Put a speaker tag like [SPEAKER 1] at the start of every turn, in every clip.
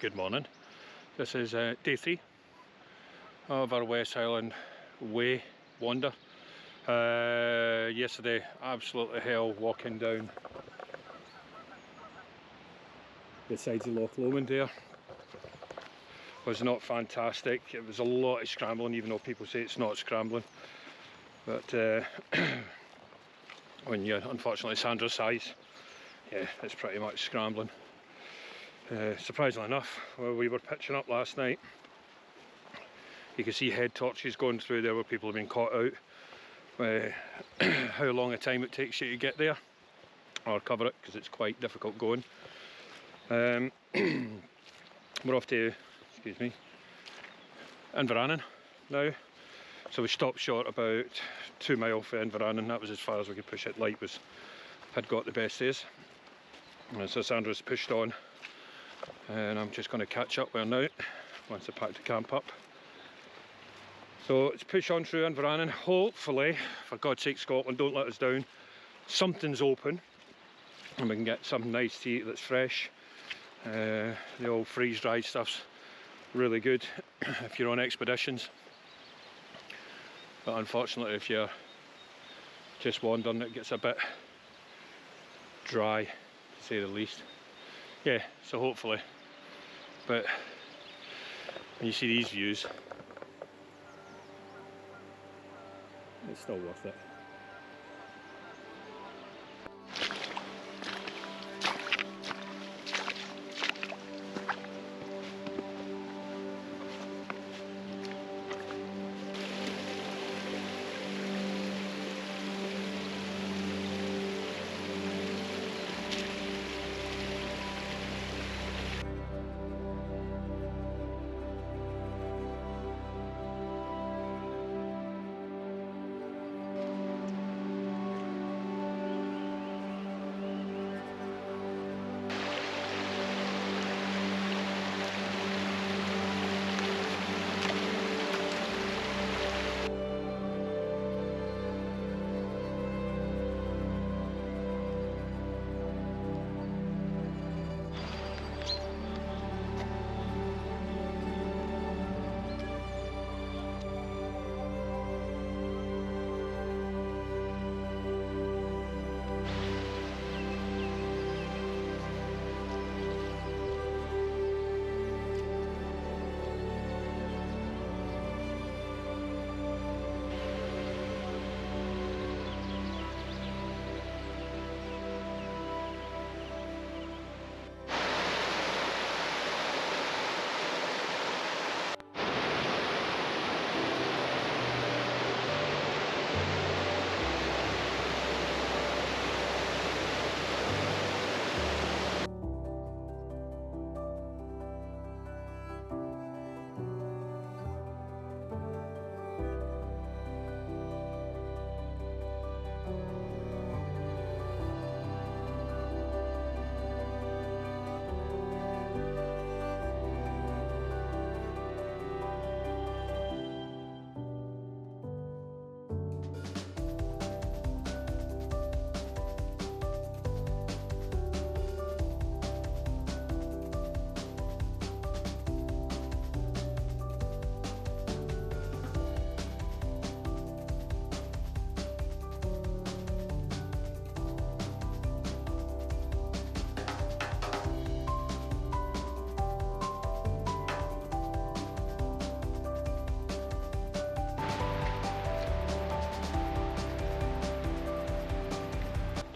[SPEAKER 1] Good morning. This is day 3 of our West Highland Way wander. Yesterday, absolutely hell walking down the sides of Loch Lomond there. Was not fantastic. It was a lot of scrambling, even though people say it's not scrambling. But when you're unfortunately Sandra's size, yeah, it's pretty much scrambling. Surprisingly enough, where we were pitching up last night, you can see head torches going through there where people have been caught out. How long a time it takes you to get there or cover it, because it's quite difficult going. We're off to, excuse me, Inverrowning now. So we stopped short about 2 miles for Inverrowning. That was as far as we could push it. Light had got the best days. And so Sandra's pushed on. And I'm just going to catch up with her now once I pack the camp up. So let's push on through Inverrowning. Hopefully, for God's sake, Scotland, don't let us down. Something's open and we can get something nice to eat that's fresh. The old freeze-dried stuff's really good if you're on expeditions. But unfortunately, if you're just wandering, it gets a bit dry, to say the least. Yeah, so hopefully, but when you see these views, it's still worth it.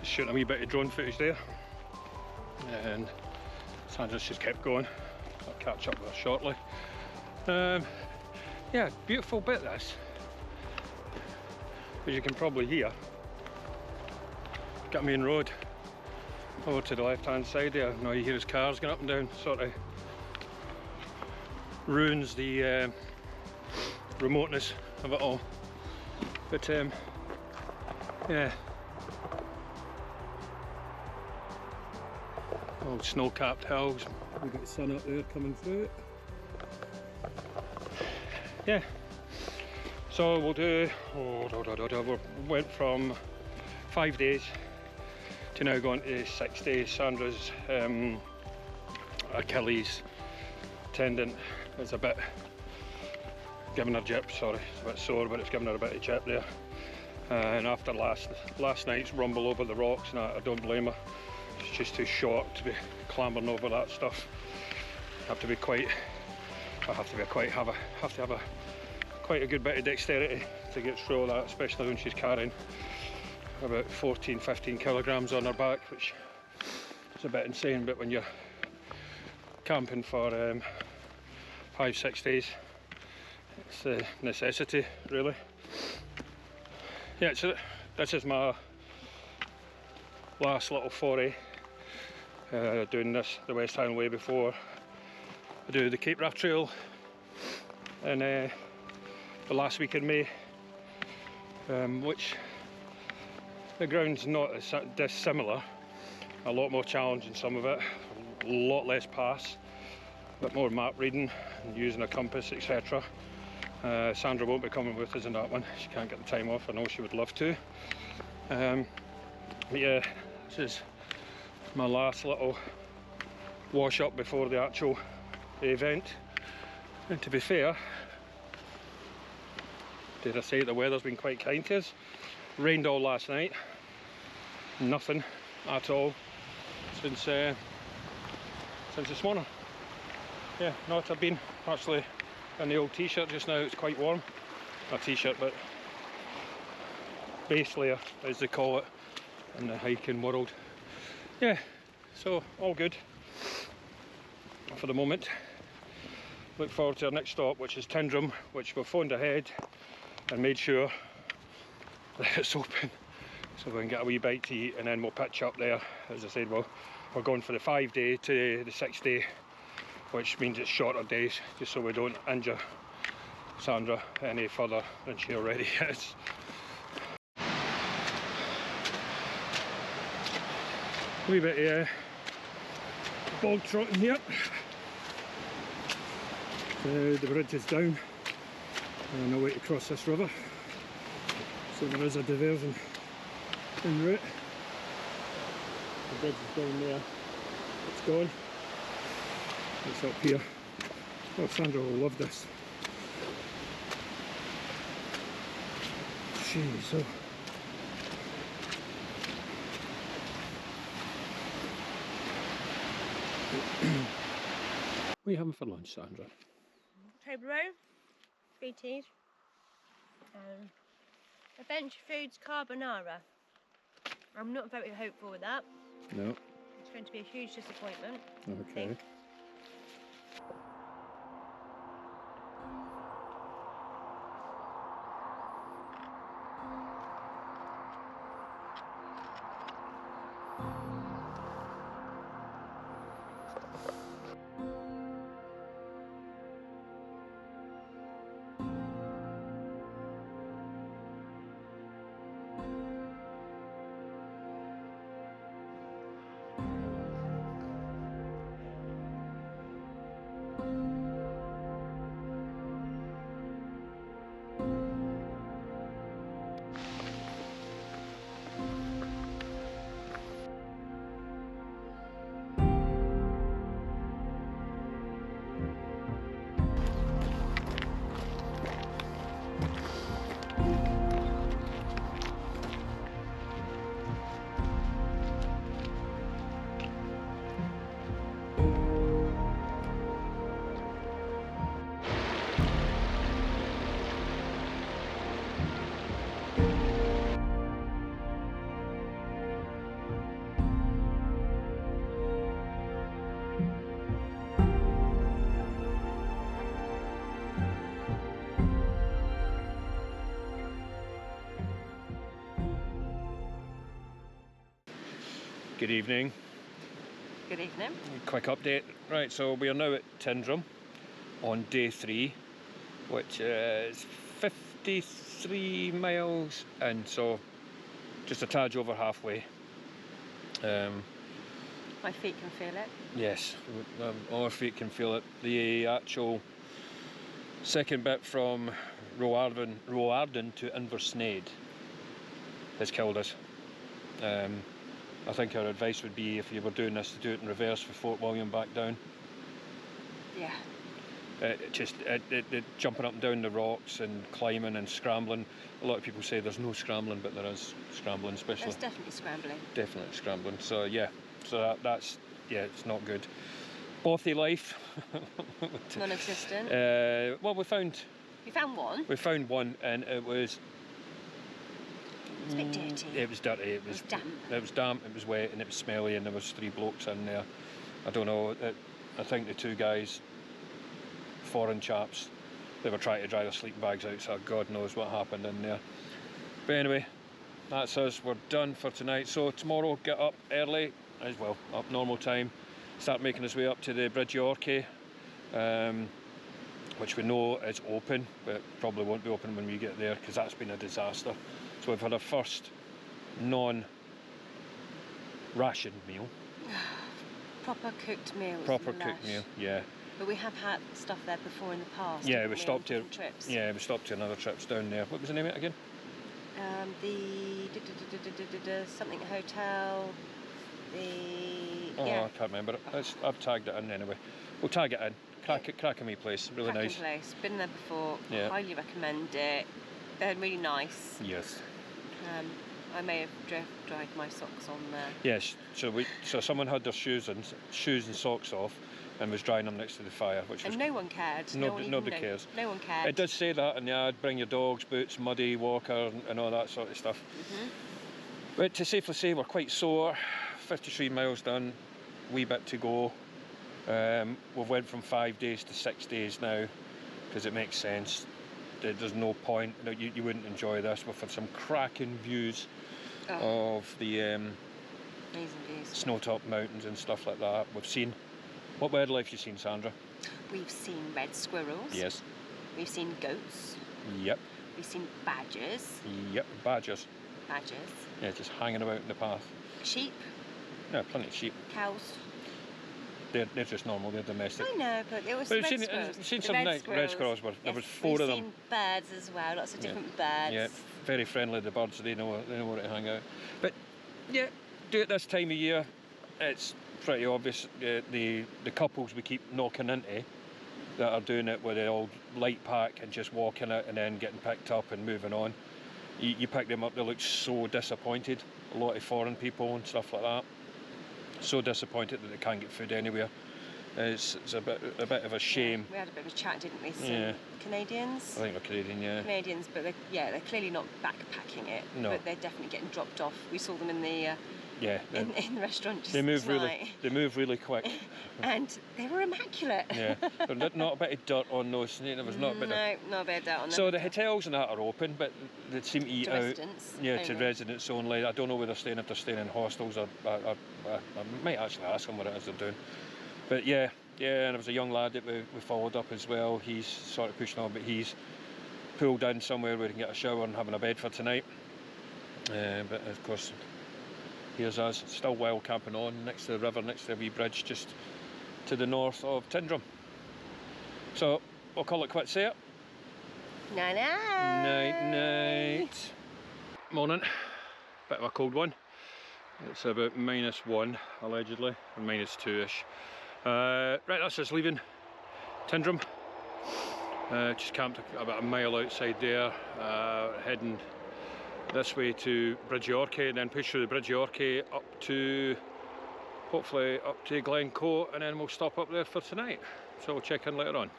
[SPEAKER 1] Shooting a wee bit of drone footage there, and Sandra's just kept going. I'll catch up with her shortly. Yeah, beautiful bit this, as you can probably hear. Got main road over to the left hand side there. Now you hear his cars going up and down, sort of ruins the remoteness of it all. But yeah. Old Snowcapped House. We've got the sun up there coming through it. Yeah. So we'll do, we went from 5 days to now going to 6 days. Sandra's Achilles tendon is a bit giving her jip, sorry, it's a bit sore, but it's giving her a bit of jip there. And after last night's rumble over the rocks, and I don't blame her. She's just too short to be clambering over that stuff. I have to have quite a good bit of dexterity to get through all that, especially when she's carrying about 14-15 kilograms on her back, which is a bit insane. But when you're camping for 5-6 days, it's a necessity, really. Yeah, so this is my last little foray doing the West Highland Way before I do the Cape Wrath Trail in the last week in May, which the ground's not dissimilar, a lot more challenging some of it, a lot less pass, a bit more map reading and using a compass, etc. Sandra won't be coming with us in that one, she can't get the time off. I know she would love to. But yeah, this is my last little wash up before the actual event. And to be fair, did I say the weather's been quite kind to us? Rained all last night, nothing at all since this morning. Yeah, not I've been actually in the old t-shirt just now. It's quite warm. Not t-shirt, but base layer as they call it in the hiking world. Yeah, so all good for the moment. Look forward to our next stop, which is Tindrum, which we've phoned ahead and made sure that it's open, so we can get a wee bite to eat, and then we'll pitch up there. As I said, we're going for the 5-day to the 6-day, which means it's shorter days, just so we don't injure Sandra any further than she already is. A wee bit of bog trotting here. The bridge is down, and no way to cross this river, so there is a diversion en route. The bridge is down there, it's gone. It's up here. Oh, Sandra will love this. Jeez, oh. What are you having for lunch, Sandra?
[SPEAKER 2] Table row, 3 teas, Adventure Foods carbonara. I'm not very hopeful with that.
[SPEAKER 1] No.
[SPEAKER 2] It's going to be a huge disappointment.
[SPEAKER 1] Okay. Good evening.
[SPEAKER 2] Good evening.
[SPEAKER 1] Quick update. Right, so we are now at Tindrum on day 3, which is 53 miles in, so just a tad over halfway.
[SPEAKER 2] My feet can feel it.
[SPEAKER 1] Yes, our feet can feel it. The actual second bit from Roarden to Inversnaid has killed us. I think our advice would be, if you were doing this, to do it in reverse for Fort William back down.
[SPEAKER 2] Yeah.
[SPEAKER 1] Jumping up and down the rocks and climbing and scrambling. A lot of people say there's no scrambling, but there is scrambling, especially.
[SPEAKER 2] There's definitely scrambling.
[SPEAKER 1] Definitely scrambling. So yeah, that's it's not good. Bothy life.
[SPEAKER 2] Non-existent.
[SPEAKER 1] Well, we found
[SPEAKER 2] one.
[SPEAKER 1] We found one, and it was.
[SPEAKER 2] It's a bit dirty.
[SPEAKER 1] It was dirty. It was
[SPEAKER 2] damp.
[SPEAKER 1] It was damp. It was wet, and it was smelly. And there was 3 blokes in there. I don't know. I think the 2 guys, foreign chaps, they were trying to dry their sleeping bags out. So God knows what happened in there. But anyway, that's us. We're done for tonight. So tomorrow, get up early as well, up normal time. Start making his way up to the Bridge of Orchy, which we know is open, but probably won't be open when we get there because that's been a disaster. So we've had our first non-ration meal.
[SPEAKER 2] Proper cooked meal.
[SPEAKER 1] Proper cooked meal, yeah.
[SPEAKER 2] But we have had stuff there before in the past.
[SPEAKER 1] Yeah, we stopped here.
[SPEAKER 2] Trips.
[SPEAKER 1] Yeah, we stopped to another trips down there. What was the name of it again?
[SPEAKER 2] The something hotel.
[SPEAKER 1] I can't remember it. I've tagged it in anyway. We'll tag it in. Cracking me place, really nice.
[SPEAKER 2] Place. Been there before.
[SPEAKER 1] Yeah.
[SPEAKER 2] Highly recommend it. They're really nice.
[SPEAKER 1] Yes.
[SPEAKER 2] I may have dried my socks on there.
[SPEAKER 1] Yes. So someone had their shoes and socks off, and was drying them next to the fire, which was.
[SPEAKER 2] And no one cared.
[SPEAKER 1] Nobody cares.
[SPEAKER 2] No one cared.
[SPEAKER 1] It does say that in the ad. Bring your dogs, boots, muddy walker, and all that sort of stuff. But to safely say, we're quite sore. 53 miles done, wee bit to go. We've went from 5 days to 6 days now, because it makes sense. There's no point, you wouldn't enjoy this. We've had some cracking views of the
[SPEAKER 2] amazing views.
[SPEAKER 1] Snowtop mountains and stuff like that. We've seen, what wildlife you seen, Sandra?
[SPEAKER 2] We've seen red squirrels.
[SPEAKER 1] Yes.
[SPEAKER 2] We've seen goats.
[SPEAKER 1] Yep.
[SPEAKER 2] We've seen badgers.
[SPEAKER 1] Yep, badgers.
[SPEAKER 2] Badgers.
[SPEAKER 1] Yeah, just hanging about in the path.
[SPEAKER 2] Sheep.
[SPEAKER 1] No, plenty of sheep.
[SPEAKER 2] Cows.
[SPEAKER 1] They're just normal, they're domestic.
[SPEAKER 2] I know, but there was
[SPEAKER 1] But
[SPEAKER 2] red squirrels.
[SPEAKER 1] We've seen some red squirrels, there was 4 of them.
[SPEAKER 2] We've seen birds as well, lots of different birds.
[SPEAKER 1] Yeah, very friendly, the birds, they know where to hang out. But yeah, do it this time of year, it's pretty obvious. The couples we keep knocking into that are doing it with the old light pack and just walking it and then getting picked up and moving on. You pick them up, they look so disappointed. A lot of foreign people and stuff like that. So disappointed that they can't get food anywhere. It's a bit of a shame.
[SPEAKER 2] Yeah, we had a bit of a chat, didn't we?
[SPEAKER 1] Yeah.
[SPEAKER 2] Canadians?
[SPEAKER 1] I think we're Canadian, yeah.
[SPEAKER 2] Canadians, but they're clearly not backpacking it.
[SPEAKER 1] No.
[SPEAKER 2] But they're definitely getting dropped off. We saw them in the in the restaurant just
[SPEAKER 1] they move
[SPEAKER 2] tonight.
[SPEAKER 1] They move really quick.
[SPEAKER 2] And they were immaculate.
[SPEAKER 1] Yeah, there's not a bit of dirt on those. There was not a bit of.
[SPEAKER 2] No, a bit of dirt on them.
[SPEAKER 1] So the hotels and that are open, but they seem to eat
[SPEAKER 2] to
[SPEAKER 1] out.
[SPEAKER 2] Residents
[SPEAKER 1] Yeah,
[SPEAKER 2] only.
[SPEAKER 1] to residents only. I don't know where they're staying. If they're staying in hostels, I might actually ask them what it is they're doing. But yeah, and there was a young lad that we followed up as well. He's sort of pushing on, but he's pulled in somewhere where he can get a shower and having a bed for tonight. But of course, here's us, still wild camping on next to the river, next to a wee bridge just to the north of Tindrum. So we'll call it quits there.
[SPEAKER 2] Night.
[SPEAKER 1] Night. Morning. Bit of a cold one. It's about -1 allegedly, or -2-ish. Right, that's us leaving Tindrum. Just camped about a mile outside there, heading this way to Bridge of Orchy, and then push through the Bridge of Orchy up to, hopefully up to Glencoe, and then we'll stop up there for tonight. So we'll check in later on.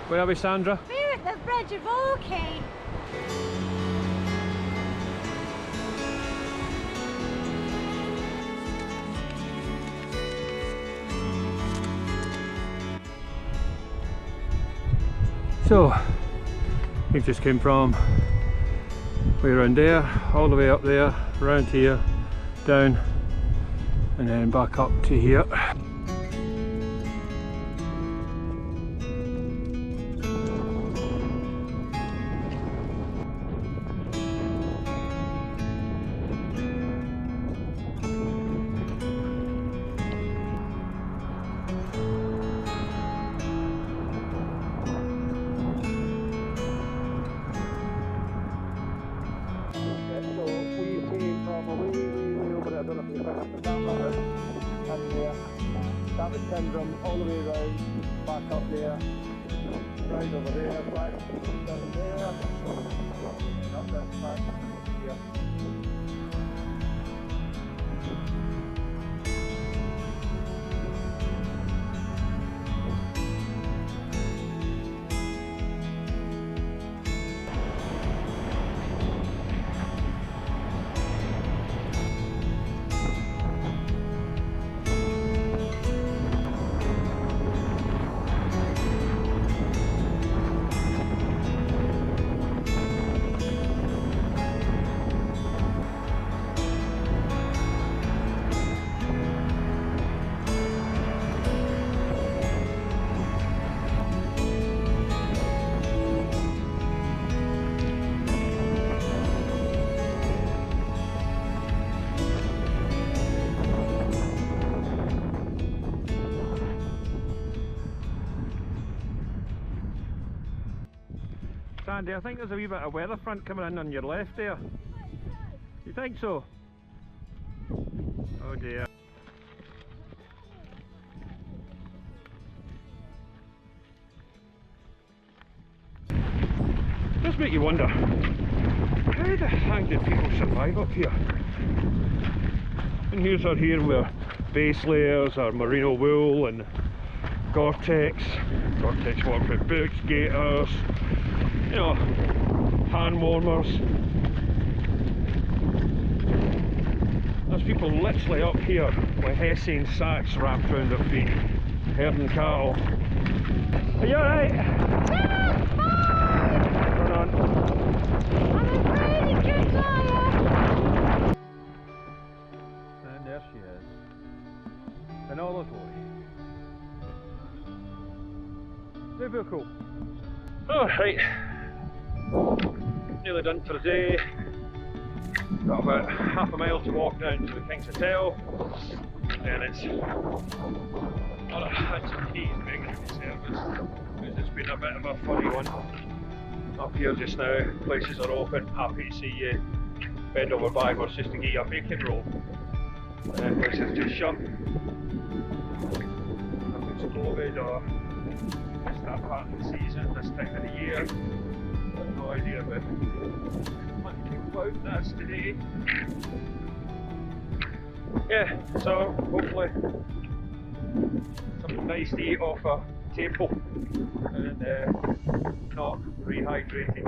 [SPEAKER 1] Where are we, Sandra?
[SPEAKER 2] We're at the Bridge of Orchy.
[SPEAKER 1] So, We've just came from way around there, all the way up there, around here, down, and then back up to here. That was Tindrum, all the way around, back up there, right over there, back down there, up this back here. Sandy, I think there's a wee bit of weather front coming in on your left there. You think so? Oh dear. Does make you wonder, how the heck did people survive up here? And here's our here with base layers, our merino wool and Gore-Tex waterproof boots, gaiters, you know, hand warmers. There's people literally up here with Hessian sacks wrapped around their feet, herding cattle. Are you alright?
[SPEAKER 2] Yeah, fine!
[SPEAKER 1] Run on.
[SPEAKER 2] I'm a really good liar!
[SPEAKER 1] And there she is. In all her glory. Very cool. Alright. Nearly done for the day. Got about half a mile to walk down to the Kingshouse Hotel, and then it's on a handsome keys making service, because it's been a bit of a funny one up here just now. Places are open, happy to see you, bend over backwards just to get you a bacon roll, and then places just shut. If it's COVID or it's that part of the season, this time of the year, I've no idea, but about this today. Yeah, so hopefully something nice to eat off a table and not rehydrating.